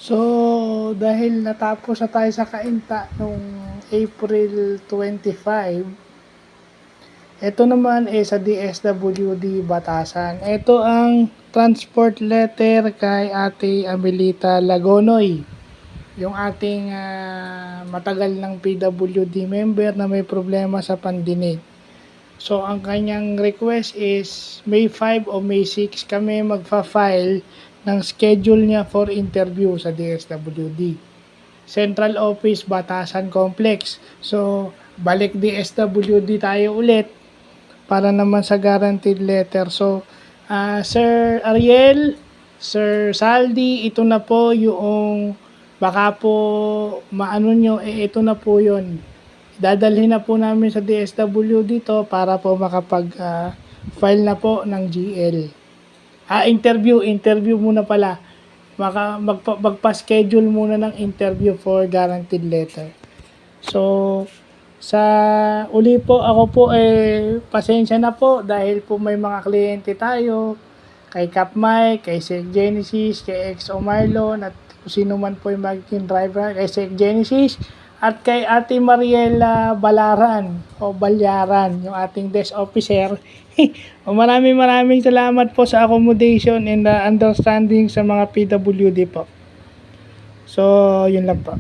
So, dahil natapos na tayo sa Kainta noong April 25, ito naman sa DSWD Batasan. Ito ang transport letter kay Ate Amelita Lagonoy, yung ating matagal ng PWD member na may problema sa pandinig. So, ang kanyang request is May 5 o May 6 kami magfa-file ng schedule niya for interview sa DSWD. Central Office, Batasan Complex. So, balik DSWD tayo ulit para naman sa guaranteed letter. So, Sir Ariel, Sir Saldi, ito na po yung baka po maano nyo, ito na po yun. Dadalhin na po namin sa DSWD dito para po makapag-file na po ng GL. Interview muna pala. Magpa-schedule muna ng interview for guaranteed letter. So, sa uli po, ako po pasensya na po dahil po may mga kliyente tayo kay Cap Mike, kay Sec Genesis, kay XO Marlon at kung sino man po yung magiging driver kay Sec Genesis at kay Ate Mariela Balaran o Balyaran, yung ating desk officer. Maraming salamat po sa accommodation and understanding sa mga PWD po. So, yun lang po.